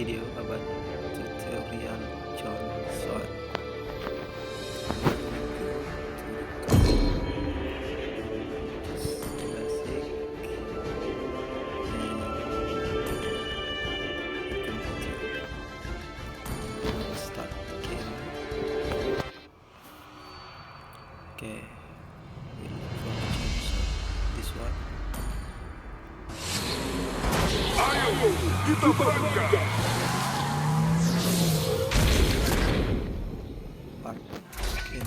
video about tutorial Johnson. Start the game. Okay, we look for Johnson. This one. Ayo, kita berangkat. Park. Okay.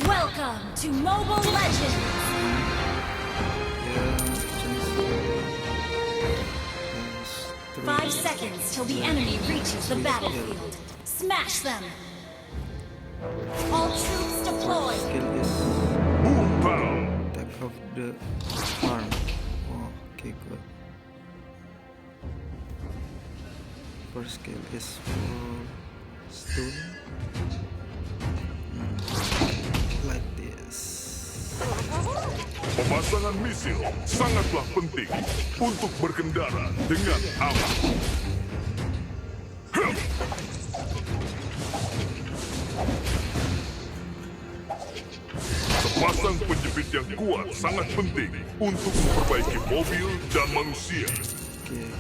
Welcome to Mobile Legends! Johnson. 5 seconds till the enemy reaches the battlefield. Smash them! All troops deployed! Skill is Boom pow. attack of the arm. Oh, okay, good. First skill is for stun. Like this. Pemasangan misil sangatlah penting untuk berkendara dengan aman. Sepasang penjepit yang kuat sangat penting untuk memperbaiki mobil dan manusia. Okay.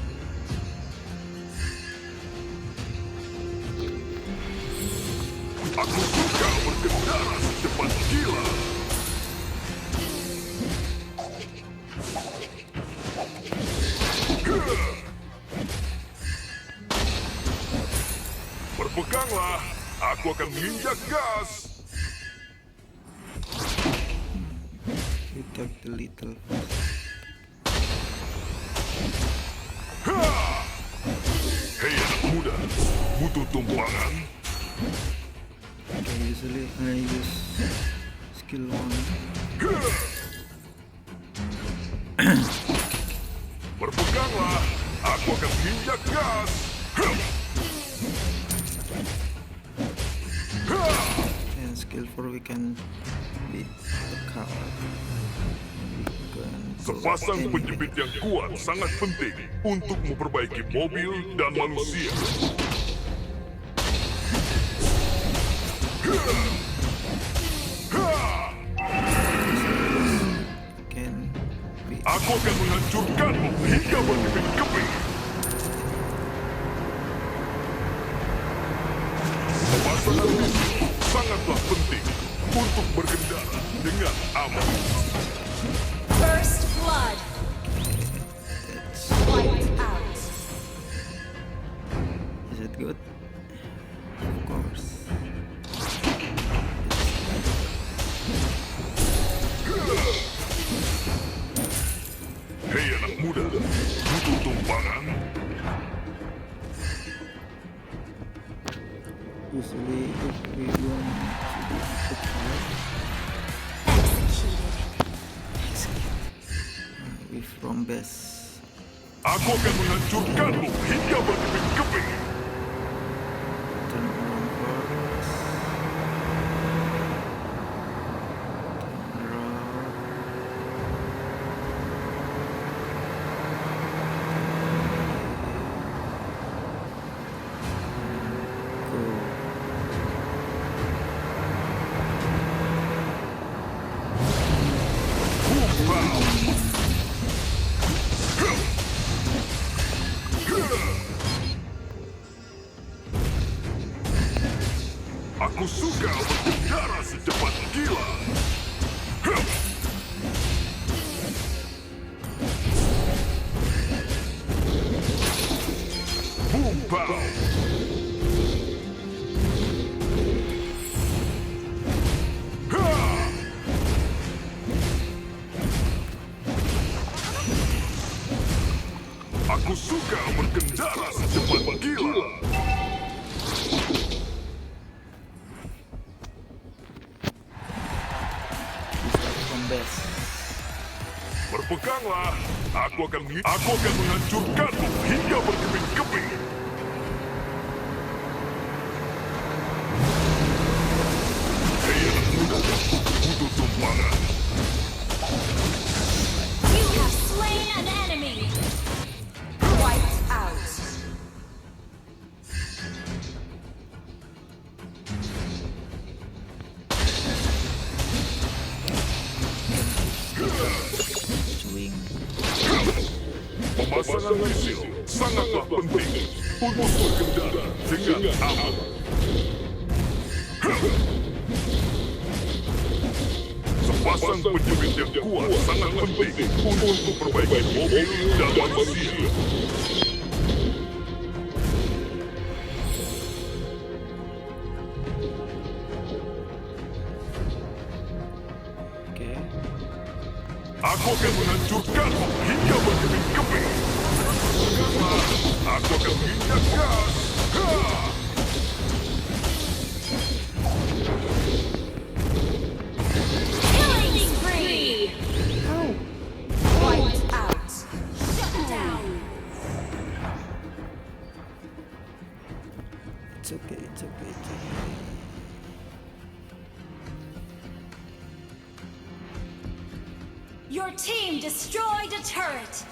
Aku suka berkendara secepat gila. Berpeganglah, aku akan menginjak gas. We take the little. Hei anak muda, butuh tumpangan? Okay, usually I use skill 1. Berpeganglah, aku akan menginjak gas. And skill 4 we can beat the car. We can go Sepasang anywhere. penjepit yang kuat sangat penting untuk memperbaiki mobil dan manusia. Can be Aku akan menghancurkanmu hingga berkeping-keping. Pemasangan misil sangatlah penting untuk berkendara dengan aman. First blood! that's Wiped out! is it good? Of course. Hei anak muda, butuh tumpangan? Usually if we want to beat the car, Executed! we from base. Aku akan menghancurkanmu hingga berkeping-keping. Turn around first. Turn around. Go. Boom pow. Aku suka berkendara secepat gila. Boom pow. Aku suka berkendara secepat gila. From base. Berpeganglah, aku akan menghancurkanmu hingga berkeping-keping. Hei anak muda, butuh tumpangan. You have slain an enemy. Wiped out. Swing. Pemasangan misil sangatlah penting untuk berkendara dengan aman. Sepasang penjepit yang kuat sangat penting untuk memperbaiki mobil dan manusia. Oke. Aku akan menghancurkanmu hingga berkeping-keping. Berpeganglah, aku akan menginjak gas. Ha! Killing spree. Wiped out. Shut down. It's okay, it's okay, it's okay. Your team destroyed a turret.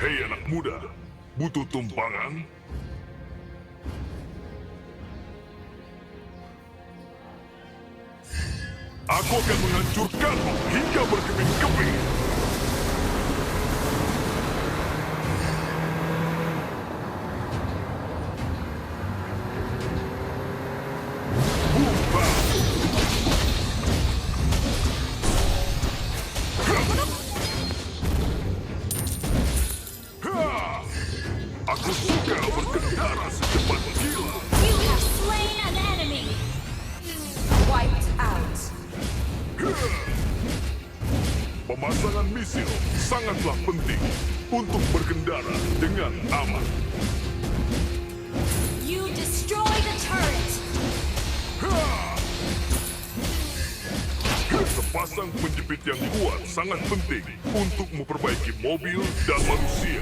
Hei anak muda, butuh tumpangan? Aku akan menghancurkanmu hingga berkeping-keping. Aku suka berkendara secepat gila. You have slain an enemy. Wiped out. Pemasangan misil sangatlah penting untuk berkendara dengan aman. You destroyed a turret. Sepasang penjepit yang kuat sangat penting untuk memperbaiki mobil dan manusia.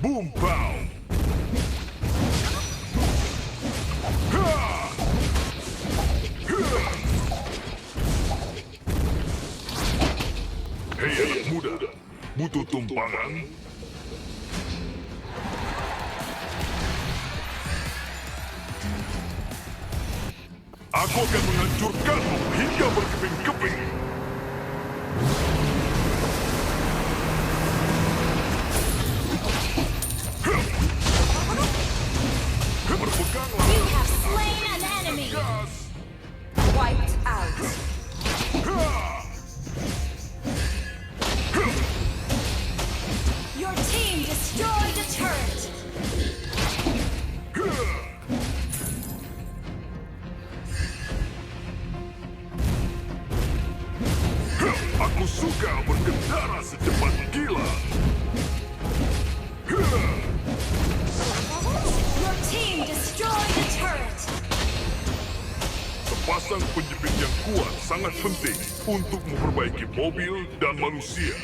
Boom pow! Hei anak muda, butuh tumpangan? Aku akan menghancurkanmu hingga berkeping-keping. Berpeganglah. You have slain an enemy. Gas. Wiped out. Your team destroyed a turret. Aku suka berkendara secepat gila. Your team destroyed a turret. Sepasang penjepit yang kuat sangat penting untuk memperbaiki mobil dan manusia.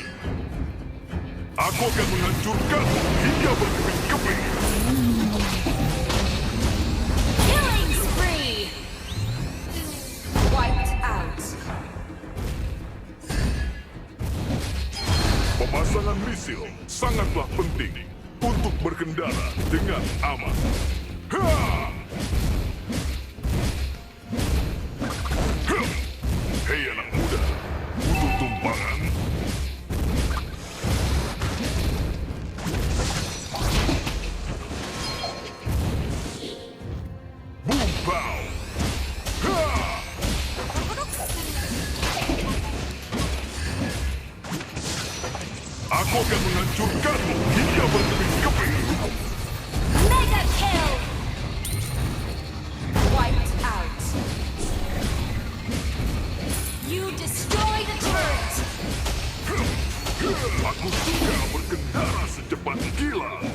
Aku akan menghancurkanmu hingga berkeping-keping. Killing spree. Wiped out. Pemasangan misil sangatlah penting untuk berkendara dengan aman. Ha! Hei anak muda, butuh tumpangan? Aku akan menghancurkanmu hingga berkeping-keping. Mega kill! Wiped out. You destroy the turret! Aku suka berkendara secepat kilat.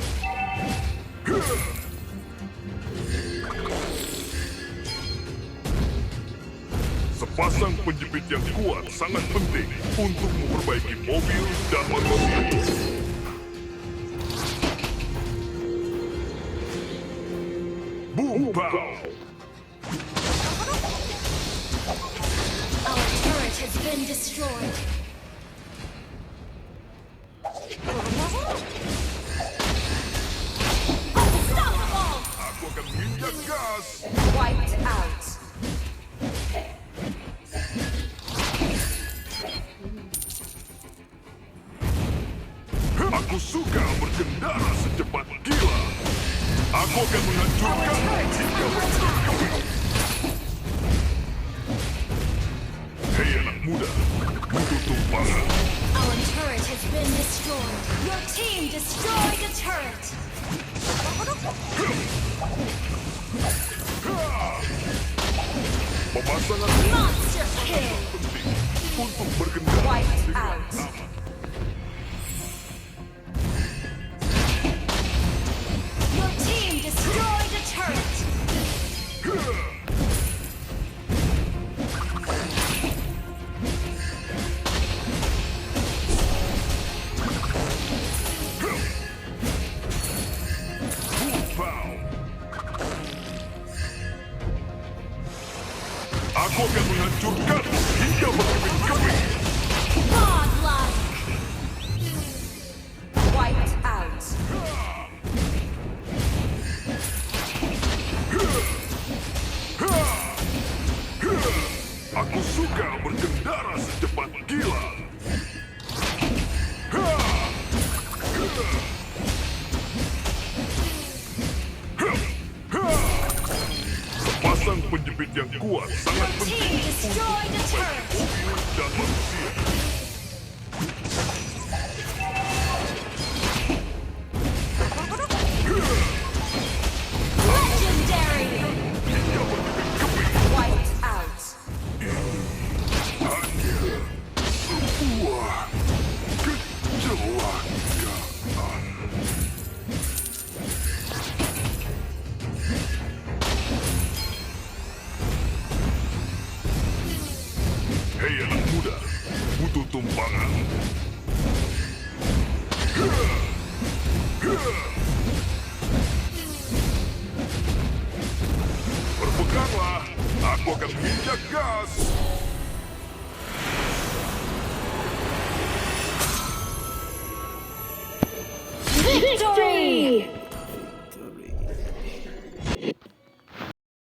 Sepasang penjepit yang kuat sangat penting untuk memperbaiki mobil dan manusia. Boom pow! Our turret has been destroyed. Unstoppable! Aku akan menginjak gas. Wiped out. Aku suka berkendara secepat kilat. Aku akan menghancurkan hingga berkeping-keping. Hei anak muda, butuh tumpangan. Our turret has been destroyed. Your team destroyed the turret. Pemasangan Monster kill. penting untuk berkendara Wiped dengan out. aman. Your team destroyed the turret. Pow! Aku akan menghancurkanmu hingga berkeping-keping. Godlike. Wiped out. Aku suka berkendara secepat kilat. Sepasang penjepit yang kuat sangat Your penting team destroyed the turret. mobil dan manusia. Legendary. Hingga berkeping-keping. Wiped out. Hanya sebuah kecelakaan. Hei anak muda, butuh tumpangan. Berpeganglah, aku akan menginjak gas. Victory!